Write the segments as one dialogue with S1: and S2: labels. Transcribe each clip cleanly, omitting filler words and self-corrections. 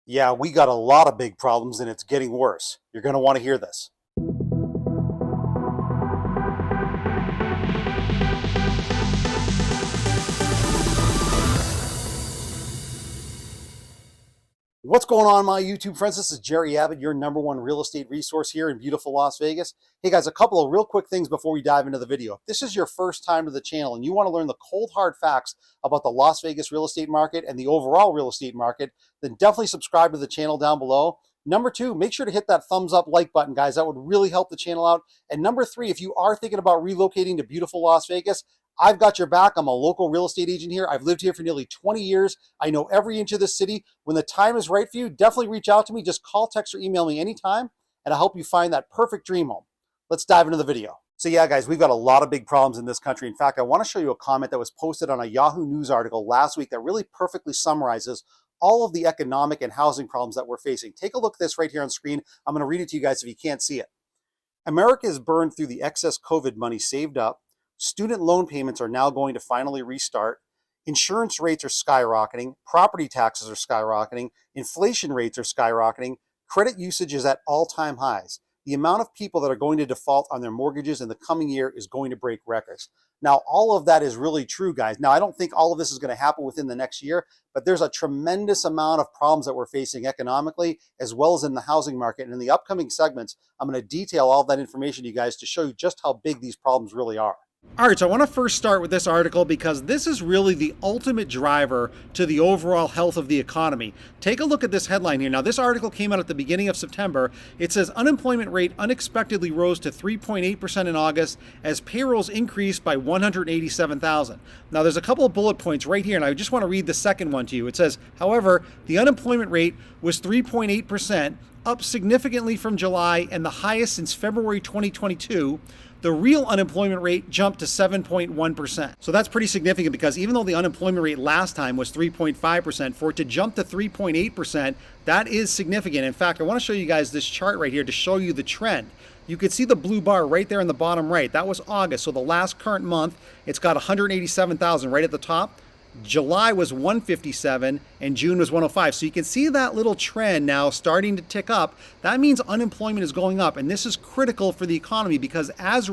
S1: Yeah, we got a lot of big problems and it's getting worse. You're going to want to hear this. What's going on, my YouTube friends? This is Jerry Abbott, your #1 real estate resource here in beautiful Las Vegas. Hey guys, a couple of real quick things before we dive into the video. If this is your first time to the channel and you want to learn the cold hard facts about the Las Vegas real estate market and the overall real estate market, then definitely subscribe to the channel down below. Number two, make sure to hit that thumbs up like button, guys. That would really help the channel out. And number three, if you are thinking about relocating to beautiful Las Vegas, I've got your back. I'm a local real estate agent here. I've lived here for nearly 20 years. I know every inch of this city. When the time is right for you, definitely reach out to me. Just call, text, or email me anytime, and I'll help you find that perfect dream home. Let's dive into the video. So yeah, guys, we've got a lot of big problems in this country. In fact, I want to show you a comment that was posted on a Yahoo News article last week that really perfectly summarizes all of the economic and housing problems that we're facing. Take a look at this right here on screen. I'm going to read it to you guys if you can't see it. America is burned through the excess COVID money saved up. Student loan payments are now going to finally restart. Insurance rates are skyrocketing. Property taxes are skyrocketing. Inflation rates are skyrocketing. Credit usage is at all-time highs. The amount of people that are going to default on their mortgages in the coming year is going to break records. Now, all of that is really true, guys. Now, I don't think all of this is going to happen within the next year, but there's a tremendous amount of problems that we're facing economically as well as in the housing market. And in the upcoming segments, I'm going to detail all of that information to you guys to show you just how big these problems really are. All right, so I want to first start with this article because this is really the ultimate driver to the overall health of the economy. Take a look at this headline here. Now, this article came out at the beginning of September. It says unemployment rate unexpectedly rose to 3.8% in August as payrolls increased by 187,000. Now, there's a couple of bullet points right here, and I just want to read the second one to you. It says, however, the unemployment rate was 3.8%, up significantly from July and the highest since February 2022. The real unemployment rate jumped to 7.1%. So that's pretty significant because even though the unemployment rate last time was 3.5%, for it to jump to 3.8%, that is significant. In fact, I want to show you guys this chart right here to show you the trend. You can see the blue bar right there in the bottom right. That was August. So the last current month, it's got 187,000 right at the top. July was 157 and June was 105. So you can see that little trend now starting to tick up. That means unemployment is going up. And this is critical for the economy because as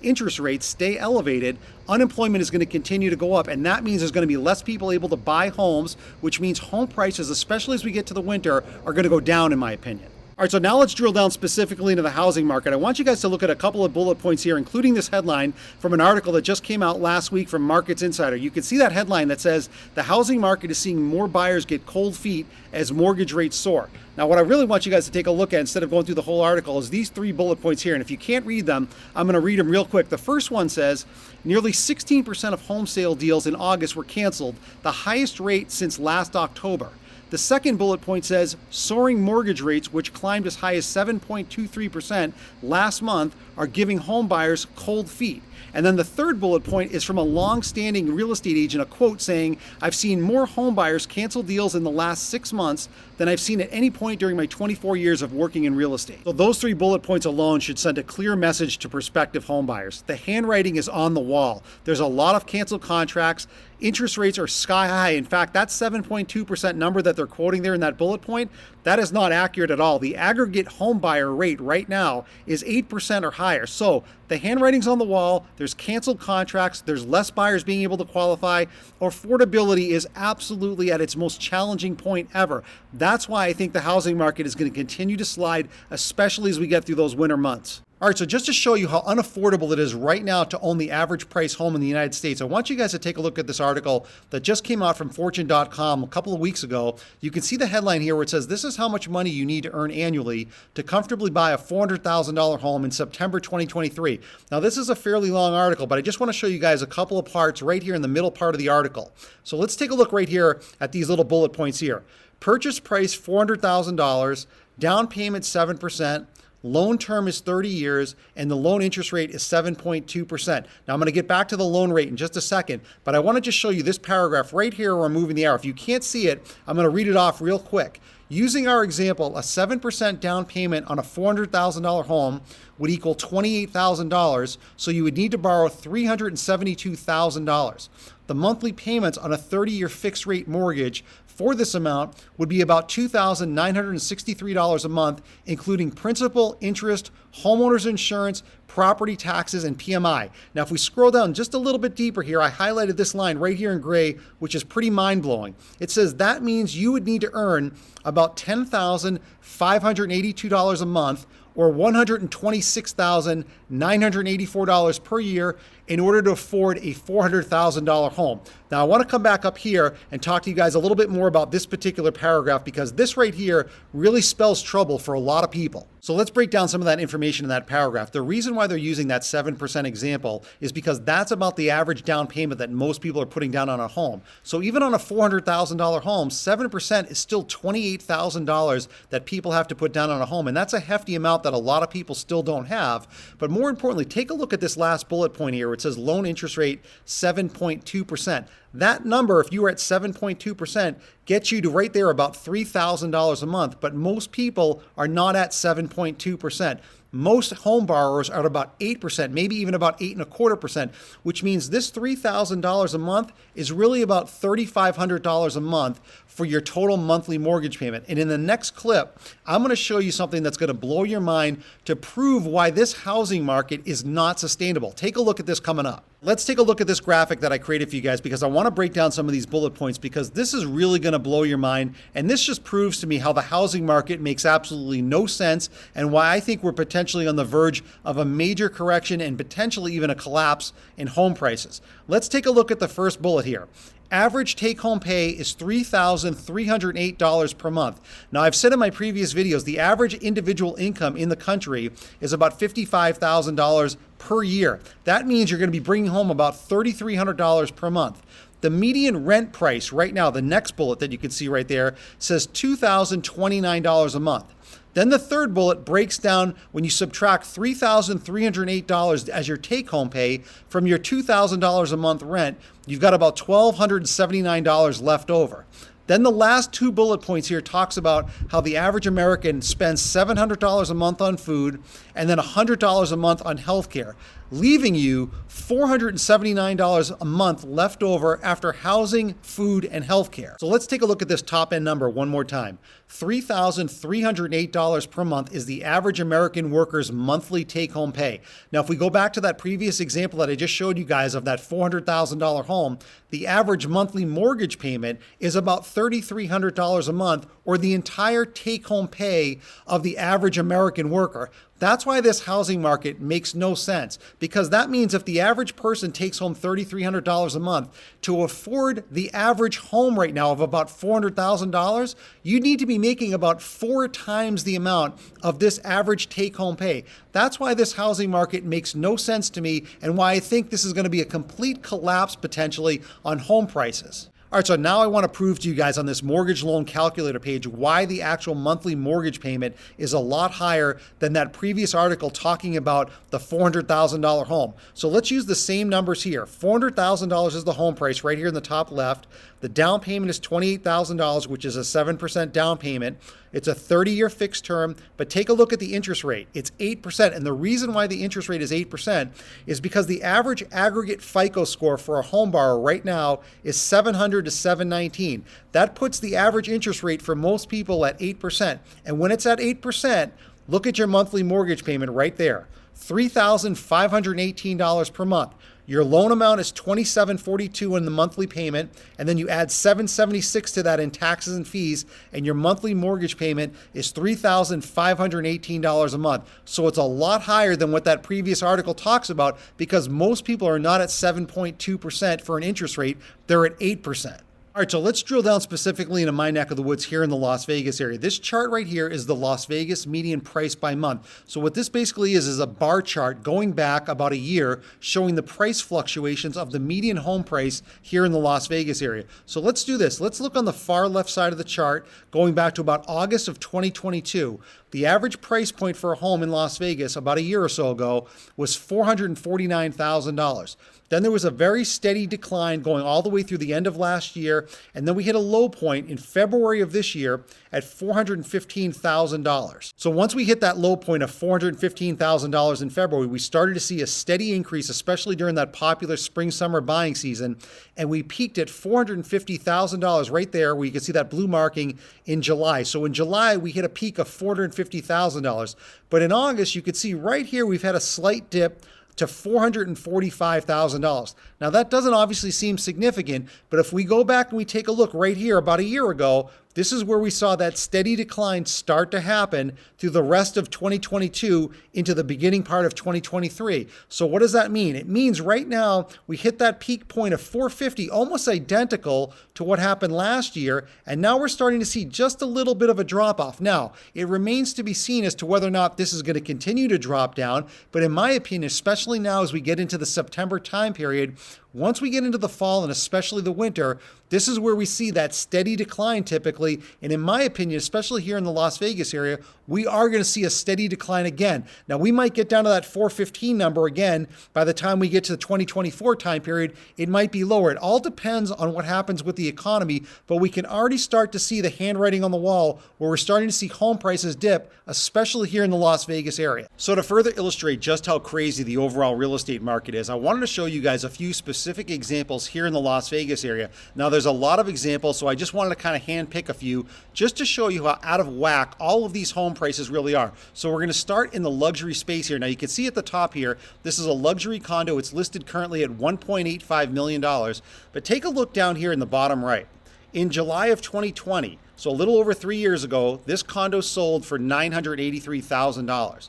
S1: interest rates stay elevated, unemployment is going to continue to go up. And that means there's going to be less people able to buy homes, which means home prices, especially as we get to the winter, are going to go down, in my opinion. All right, so now let's drill down specifically into the housing market. I want you guys to look at a couple of bullet points here, including this headline from an article that just came out last week from Markets Insider. You can see that headline that says, the housing market is seeing more buyers get cold feet as mortgage rates soar. Now, what I really want you guys to take a look at, instead of going through the whole article, is these three bullet points here. And if you can't read them, I'm going to read them real quick. The first one says, nearly 16% of home sale deals in August were canceled, the highest rate since last October. The second bullet point says soaring mortgage rates, which climbed as high as 7.23% last month, are giving home buyers cold feet. And then the third bullet point is from a long-standing real estate agent, a quote saying, I've seen more home buyers cancel deals in the last 6 months than I've seen at any point during my 24 years of working in real estate. So those three bullet points alone should send a clear message to prospective home buyers. The handwriting is on the wall. There's a lot of canceled contracts. Interest rates are sky high. In fact, that 7.2% number that they're quoting there in that bullet point, that is not accurate at all. The aggregate home buyer rate right now is 8% or higher. So the handwriting's on the wall. There's canceled contracts. There's less buyers being able to qualify. Affordability is absolutely at its most challenging point ever. That's why I think the housing market is going to continue to slide, especially as we get through those winter months. All right, so just to show you how unaffordable it is right now to own the average price home in the United States, I want you guys to take a look at this article that just came out from Fortune.com a couple of weeks ago. You can see the headline here where it says, this is how much money you need to earn annually to comfortably buy a $400,000 home in September 2023. Now, this is a fairly long article, but I just want to show you guys a couple of parts right here in the middle part of the article. So let's take a look right here at these little bullet points here. Purchase price $400,000, down payment 7%, loan term is 30 years, and the loan interest rate is 7.2%. Now, I'm going to get back to the loan rate in just a second, but I want to just show you this paragraph right here where I'm moving the arrow. If you can't see it, I'm going to read it off real quick. Using our example, a 7% down payment on a $400,000 home would equal $28,000, so you would need to borrow $372,000. The monthly payments on a 30-year fixed rate mortgage for this amount would be about $2,963 a month, including principal, interest, homeowners insurance, property taxes, and PMI. Now, if we scroll down just a little bit deeper here, I highlighted this line right here in gray, which is pretty mind-blowing. It says that means you would need to earn about $10,582 a month, or $126,984 per year in order to afford a $400,000 home. Now, I want to come back up here and talk to you guys a little bit more about this particular paragraph, because this right here really spells trouble for a lot of people. So let's break down some of that information in that paragraph. The reason why they're using that 7% example is because that's about the average down payment that most people are putting down on a home. So even on a $400,000 home, 7% is still $28,000 that people have to put down on a home. And that's a hefty amount that a lot of people still don't have. But more importantly, take a look at this last bullet point here where it says loan interest rate 7.2%. That number, if you were at 7.2%, gets you to right there about $3,000 a month. But most people are not at 7.2%. Most home borrowers are at about 8%, maybe even about 8.25%, which means this $3,000 a month is really about $3,500 a month for your total monthly mortgage payment. And in the next clip, I'm going to show you something that's going to blow your mind to prove why this housing market is not sustainable. Take a look at this coming up. Let's take a look at this graphic that I created for you guys, because I want to break down some of these bullet points, because this is really going to blow your mind. And this just proves to me how the housing market makes absolutely no sense, and why I think we're potentially on the verge of a major correction and potentially even a collapse in home prices. Let's take a look at the first bullet here. Average take-home pay is $3,308 per month. Now, I've said in my previous videos, the average individual income in the country is about $55,000 per year. That means you're going to be bringing home about $3,300 per month. The median rent price right now, the next bullet that you can see right there, says $2,029 a month. Then the third bullet breaks down when you subtract $3,308 as your take-home pay from your $2,000 a month rent, you've got about $1,279 left over. Then the last two bullet points here talks about how the average American spends $700 a month on food and then $100 a month on healthcare, leaving you $479 a month left over after housing, food, and healthcare. So let's take a look at this top end number one more time. $3,308 per month is the average American worker's monthly take-home pay. Now, if we go back to that previous example that I just showed you guys of that $400,000 home, the average monthly mortgage payment is about $3,300 a month, or the entire take-home pay of the average American worker. That's why this housing market makes no sense, because that means if the average person takes home $3,300 a month, to afford the average home right now of about $400,000, you need to be making about 4 times the amount of this average take-home pay. That's why this housing market makes no sense to me, and why I think this is going to be a complete collapse potentially on home prices. All right, so now I want to prove to you guys on this mortgage loan calculator page why the actual monthly mortgage payment is a lot higher than that previous article talking about the $400,000 home. So let's use the same numbers here. $400,000 is the home price right here in the top left. The down payment is $28,000, which is a 7% down payment. It's a 30-year fixed term, but take a look at the interest rate. It's 8%, and the reason why the interest rate is 8% is because the average aggregate FICO score for a home borrower right now is 700 to 719. That puts the average interest rate for most people at 8%. And when it's at 8%, look at your monthly mortgage payment right there, $3,518 per month. Your loan amount is $2,742 in the monthly payment, and then you add $776 to that in taxes and fees, and your monthly mortgage payment is $3,518 a month. So it's a lot higher than what that previous article talks about, because most people are not at 7.2% for an interest rate, they're at 8%. All right, so let's drill down specifically into my neck of the woods here in the Las Vegas area. This chart right here is the Las Vegas median price by month. So what this basically is a bar chart going back about a year showing the price fluctuations of the median home price here in the Las Vegas area. So let's do this. Let's look on the far left side of the chart going back to about August of 2022. The average price point for a home in Las Vegas about a year or so ago was $449,000. Then there was a very steady decline going all the way through the end of last year. And then we hit a low point in February of this year at $415,000. So once we hit that low point of $415,000 in February, we started to see a steady increase, especially during that popular spring-summer buying season. And we peaked at $450,000 right there, where you can see that blue marking in July. So in July, we hit a peak of $450,000. But in August, you could see right here, we've had a slight dip to $445,000. Now that doesn't obviously seem significant, but if we go back and we take a look right here about a year ago, this is where we saw that steady decline start to happen through the rest of 2022 into the beginning part of 2023. So what does that mean? It means right now we hit that peak point of 450, almost identical to what happened last year. And now we're starting to see just a little bit of a drop off. Now, it remains to be seen as to whether or not this is going to continue to drop down. But in my opinion, especially now as we get into the September time period, once we get into the fall and especially the winter, this is where we see that steady decline typically. And in my opinion, especially here in the Las Vegas area, we are going to see a steady decline again. Now, we might get down to that 415 number again by the time we get to the 2024 time period. It might be lower. It all depends on what happens with the economy, but we can already start to see the handwriting on the wall where we're starting to see home prices dip, especially here in the Las Vegas area. So to further illustrate just how crazy the overall real estate market is, I wanted to show you guys a few specific examples here in the Las Vegas area. Now, there's a lot of examples, so I just wanted to kind of hand pick a few just to show you how out of whack all of these home prices really are. So we're going to start in the luxury space here. Now, you can see at the top here, this is a luxury condo. It's listed currently at $1.85 million. But take a look down here in the bottom right. In July of 2020, so a little over 3 years ago, this condo sold for $983,000.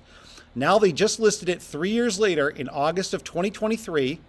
S1: Now they just listed it 3 years later in August of 2023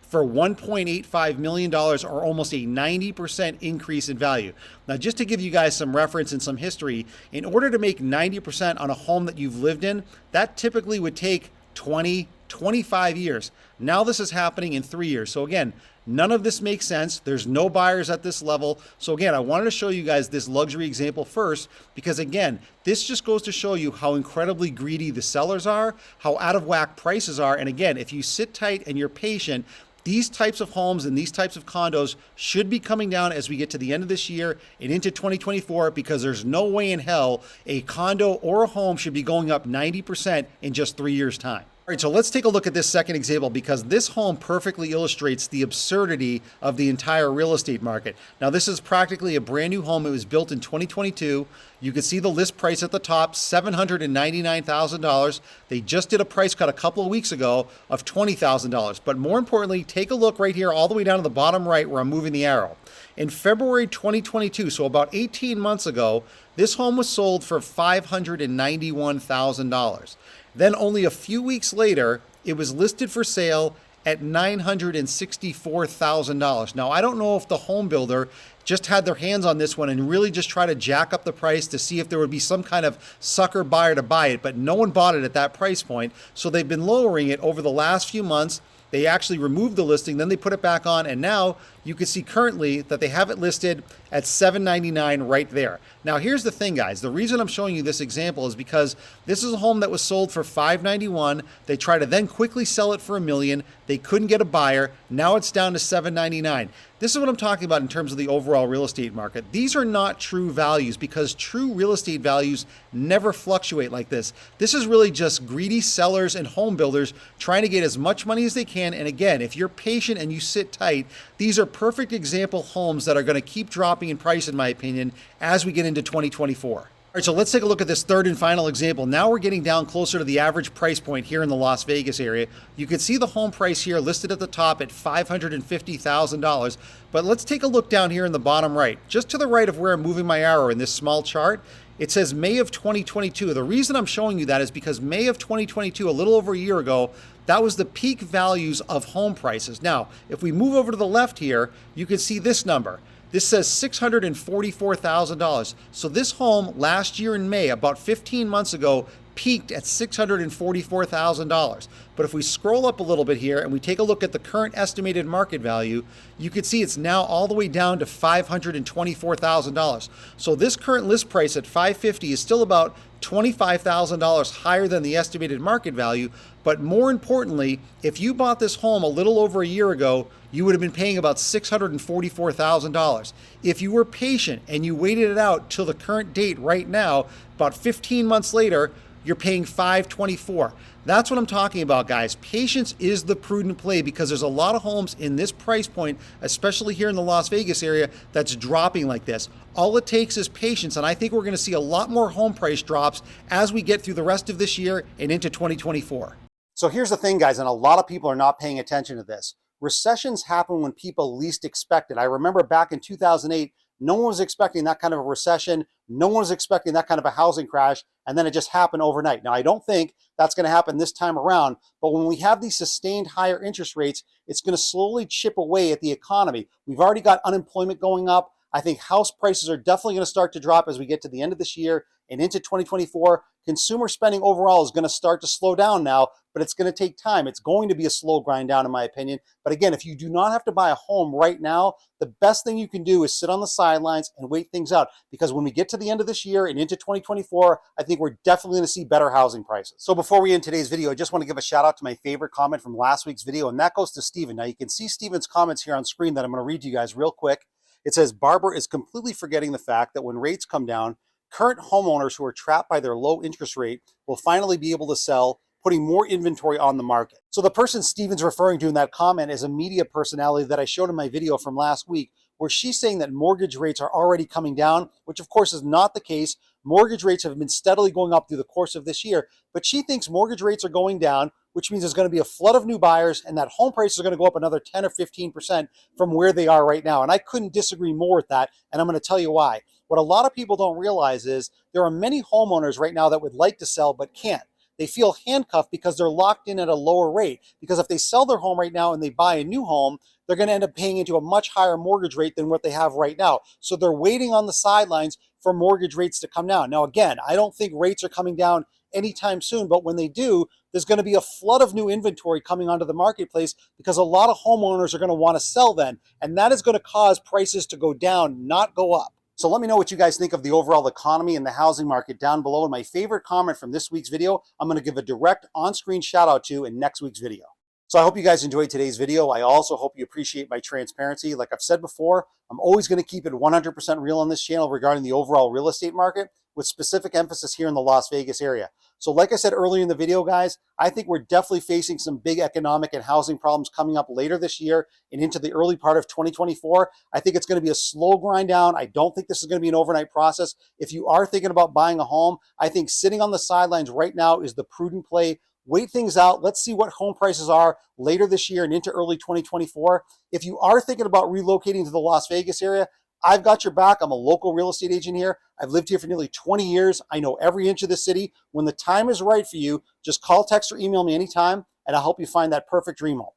S1: for $1.85 million, or almost a 90% increase in value. Now, just to give you guys some reference and some history, in order to make 90% on a home that you've lived in, that typically would take 20, 25 years. Now this is happening in 3 years. So again, none of this makes sense. There's no buyers at this level. So again, I wanted to show you guys this luxury example first, because again, this just goes to show you how incredibly greedy the sellers are, how out of whack prices are. And again, if you sit tight and you're patient, these types of homes and these types of condos should be coming down as we get to the end of this year and into 2024, because there's no way in hell a condo or a home should be going up 90% in just 3 years' time. All right, so let's take a look at this second example, because this home perfectly illustrates the absurdity of the entire real estate market. Now, this is practically a brand new home. It was built in 2022. You can see the list price at the top, $799,000. They just did a price cut a couple of weeks ago of $20,000. But more importantly, take a look right here all the way down to the bottom right where I'm moving the arrow. In February 2022, so about 18 months ago, this home was sold for $591,000. Then only a few weeks later, it was listed for sale at $964,000. Now, I don't know if the home builder just had their hands on this one and really just try to jack up the price to see if there would be some kind of sucker buyer to buy it, but no one bought it at that price point. So they've been lowering it over the last few months. They actually removed the listing, then they put it back on, and now you can see currently that they have it listed at $799 right there. Now, here's the thing, guys. The reason I'm showing you this example is because this is a home that was sold for $591. They tried to then quickly sell it for $1 million. They couldn't get a buyer. Now it's down to $799. This is what I'm talking about in terms of the overall real estate market. These are not true values, because true real estate values never fluctuate like this. This is really just greedy sellers and home builders trying to get as much money as they can. And again, if you're patient and you sit tight, these are perfect example homes that are going to keep dropping in price, in my opinion, as we get into 2024. All right, so let's take a look at this third and final example. Now we're getting down closer to the average price point here in the Las Vegas area. You can see the home price here listed at the top at $550,000. But let's take a look down here in the bottom right. Just to the right of where I'm moving my arrow in this small chart, it says May of 2022. The reason I'm showing you that is because May of 2022, a little over a year ago, that was the peak values of home prices. Now, if we move over to the left here, you can see this number. This says $644,000. So this home last year in May, about 15 months ago, peaked at $644,000. But if we scroll up a little bit here and we take a look at the current estimated market value, you can see it's now all the way down to $524,000. So this current list price at $550 is still about $25,000 higher than the estimated market value. But more importantly, if you bought this home a little over a year ago, you would have been paying about $644,000. If you were patient and you waited it out till the current date right now, about 15 months later, you're paying $524,000. That's what I'm talking about, guys. Patience is the prudent play because there's a lot of homes in this price point, especially here in the Las Vegas area, that's dropping like this. All it takes is patience, and I think we're going to see a lot more home price drops as we get through the rest of this year and into 2024. So here's the thing, guys, and a lot of people are not paying attention to this. Recessions happen when people least expect it. I remember back in 2008, no one was expecting that kind of a recession. No one was expecting that kind of a housing crash. And then it just happened overnight. Now, I don't think that's going to happen this time around. But when we have these sustained higher interest rates, it's going to slowly chip away at the economy. We've already got unemployment going up. I think house prices are definitely going to start to drop as we get to the end of this year and into 2024. Consumer spending overall is going to start to slow down now, but it's going to take time. It's going to be a slow grind down, in my opinion. But again, if you do not have to buy a home right now, the best thing you can do is sit on the sidelines and wait things out. Because when we get to the end of this year and into 2024, I think we're definitely going to see better housing prices. So before we end today's video, I just want to give a shout out to my favorite comment from last week's video, and that goes to Steven. Now you can see Steven's comments here on screen that I'm going to read to you guys real quick. It says, Barbara is completely forgetting the fact that when rates come down, current homeowners who are trapped by their low interest rate will finally be able to sell, putting more inventory on the market. So the person Steven's referring to in that comment is a media personality that I showed in my video from last week, where she's saying that mortgage rates are already coming down, which of course is not the case. Mortgage rates have been steadily going up through the course of this year, but she thinks mortgage rates are going down, which means there's going to be a flood of new buyers and that home prices are going to go up another 10 or 15% from where they are right now. And I couldn't disagree more with that, and I'm going to tell you why. What a lot of people don't realize is there are many homeowners right now that would like to sell but can't. They feel handcuffed because they're locked in at a lower rate. Because if they sell their home right now and they buy a new home, they're going to end up paying into a much higher mortgage rate than what they have right now. So they're waiting on the sidelines for mortgage rates to come down. Now, again, I don't think rates are coming down anytime soon, but when they do, there's going to be a flood of new inventory coming onto the marketplace because a lot of homeowners are going to want to sell then. And that is going to cause prices to go down, not go up. So let me know what you guys think of the overall economy and the housing market down below. And my favorite comment from this week's video, I'm going to give a direct on-screen shout out to in next week's video. So I hope you guys enjoyed today's video. I also hope you appreciate my transparency. Like I've said before, I'm always going to keep it 100% real on this channel regarding the overall real estate market, with specific emphasis here in the Las Vegas area. So like I said earlier in the video, guys, I think we're definitely facing some big economic and housing problems coming up later this year and into the early part of 2024. I think it's going to be a slow grind down. I don't think this is going to be an overnight process. If you are thinking about buying a home, I think sitting on the sidelines right now is the prudent play. Wait things out. Let's see what home prices are later this year and into early 2024. If you are thinking about relocating to the Las Vegas area, I've got your back. I'm a local real estate agent here. I've lived here for nearly 20 years. I know every inch of the city. When the time is right for you, just call, text, or email me anytime, and I'll help you find that perfect dream home.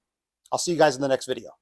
S1: I'll see you guys in the next video.